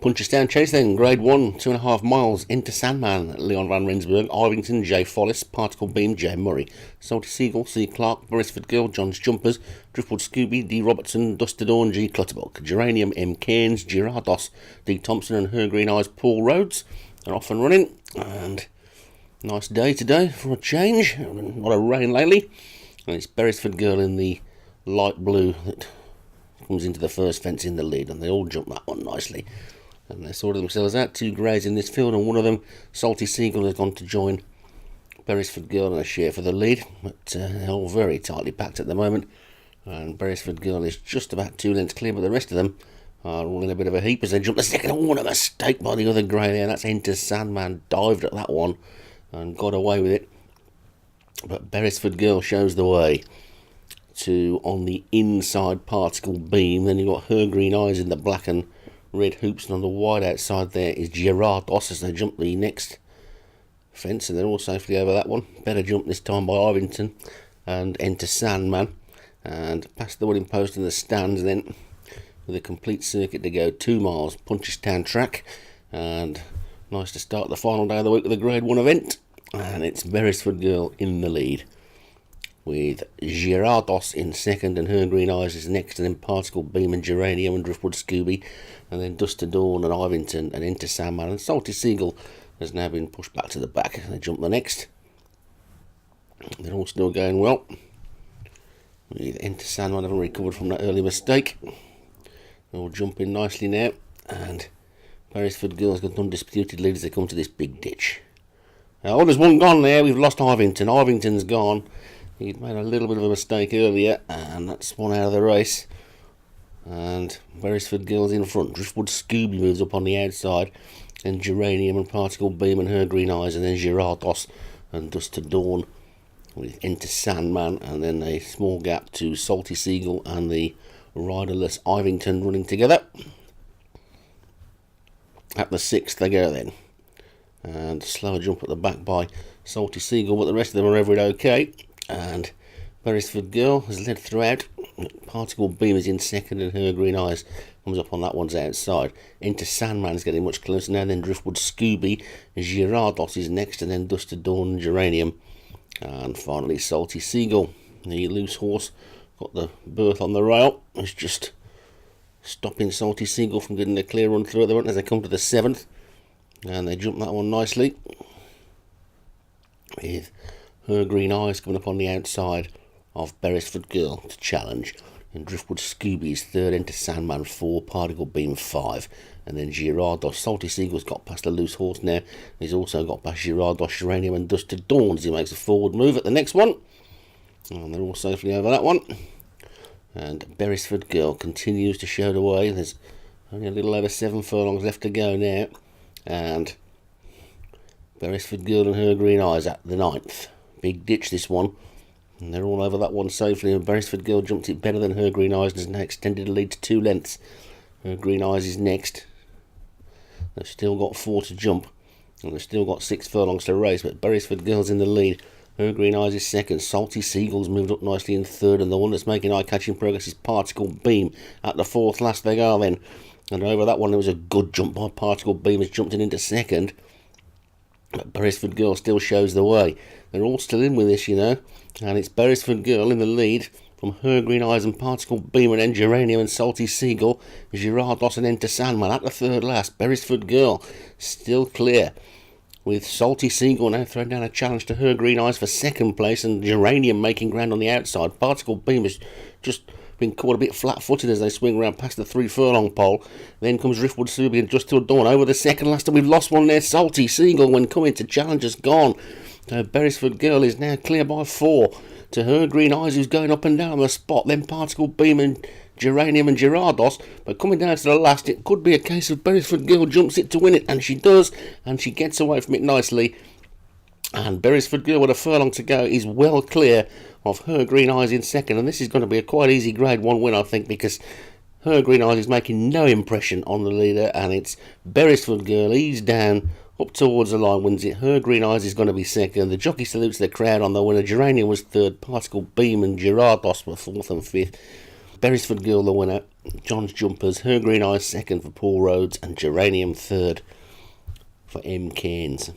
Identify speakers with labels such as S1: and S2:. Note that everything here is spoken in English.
S1: Punchestown chase then, grade 1, 2.5 miles into Sandman, Leon Van Rensburg, Ivington, J. Follis, Particle Beam, J. Murray, Salty Seagull, C. Clark, Beresford Girl, John's Jumpers, Driftwood Scooby, D. Robertson, Dusted Dawn, G. Clutterbuck, Geranium, M. Cairns, Girardos, D. Thompson and Her Green Eyes, Paul Rhodes are off and running, and nice day today for a change, not a rain lately, and it's Beresford Girl in the light blue that comes into the first fence in the lead, and they all jump that one nicely. And they sorted themselves out, 2 greys in this field, and one of them, Salty Seagull, has gone to join Beresford Girl in a share for the lead, but they're all very tightly packed at the moment, and Beresford Girl is just about 2 lengths clear, but the rest of them are all in a bit of a heap as they jump the second. Oh, and a mistake by the other grey there, that's into Sandman, dived at that one and got away with it, but Beresford Girl shows the way to on the inside Particle Beam. Then you've got Her Green Eyes in the black and red hoops, and on the wide outside there is Girardos as they jump the next fence, and they're all safely over that one. Better jump this time by Ivington and enter Sandman, and past the winning post in the stands then with a complete circuit to go, 2 miles, Punchestown track, and nice to start the final day of the week with a grade 1 event, and it's Beresford Girl in the lead, with Girardos in second, and Her Green Eyes is next, and then Particle Beam and Geranium and Driftwood Scooby, and then Dust to Dawn and Ivington and Enter Sandman, and Salty Seagull has now been pushed back to the back. They jump the next. They're all still going well, with Enter Sandman having recovered from that early mistake. They're all jumping nicely now, and Beresford Girl's got an undisputed lead as they come to this big ditch. Oh, there's one gone there. We've lost Ivington. Ivington's gone. He'd made a little bit of a mistake earlier, and that's one out of the race. And Beresford Girl's in front. Driftwood Scooby moves up on the outside, and Geranium and Particle Beam and Her Green Eyes, and then Girardos and Dust to Dawn with Enter Sandman, and then a small gap to Salty Seagull and the riderless Ivington running together. At the 6th they go then, and slower jump at the back by Salty Seagull, but the rest of them are every okay. And Beresford Girl has led throughout. Particle Beam is in second, and Her Green Eyes comes up on that one's outside. Into Sandman's getting much closer now, then Driftwood Scooby, Girardos is next, and then Dust to Dawn and Geranium, and finally Salty Seagull. The loose horse got the berth on the rail, it's just stopping Salty Seagull from getting a clear run through at the front as they come to the 7th, and they jump that one nicely, with Her Green Eyes coming up on the outside of Beresford Girl to challenge, and Driftwood Scooby's third, Into Sandman 4, Particle Beam 5, and then Girardos. Salty Seagull's got past the loose horse now. He's also got past Girardos, Geranium and Dust to Dawn as he makes a forward move at the next one, and they're all safely over that one. And Beresford Girl continues to show the way. There's only a little over 7 furlongs left to go now, and Beresford Girl and Her Green Eyes at the 9th. Big ditch this one, and they're all over that one safely, and Beresford Girl jumped it better than Her Green Eyes and has now extended the lead to 2 lengths. Her Green Eyes is next. They've still got 4 to jump, and they've still got 6 furlongs to race, but Beresford Girl's in the lead. Her Green Eyes is second. Salty Seagull's moved up nicely in third, and the one that's making eye-catching progress is Particle Beam. At the 4th last they go then, and over that one there was a good jump by Particle Beam, has jumped it into second, but Beresford Girl still shows the way. They're all still in with this, you know, and it's Beresford Girl in the lead from Her Green Eyes and Particle Beam, and then Geranium and Salty Seagull, Girardos and Enter Sandman at the 3rd last. Beresford Girl still clear, with Salty Seagull now throwing down a challenge to Her Green Eyes for 2nd place, and Geranium making ground on the outside. Particle Beam has just been caught a bit flat-footed as they swing around past the 3 furlong pole. Then comes Driftwood Scooby and Just Till Dawn over the 2nd last, and we've lost one there. Salty Seagull, when coming to challenge, has gone. Beresford Girl is now clear by 4 to Her Green Eyes, who's going up and down on the spot. Then Particle Beam and Geranium and Girardos, but coming down to the last, it could be a case of Beresford Girl jumps it to win it, and she does, and she gets away from it nicely. And Beresford Girl, with a furlong to go, is well clear of Her Green Eyes in second, and this is going to be a quite easy grade 1 win, I think, because Her Green Eyes is making no impression on the leader, and it's Beresford Girl, he's down up towards the line, wins it. Her Green Eyes is going to be second. The jockey salutes the crowd on the winner. Geranium was third. Particle Beam and Girardos were 4th and 5th. Beresford Girl the winner. John's Jumpers, Her Green Eyes second for Paul Rhodes, and Geranium third for M. Cairns.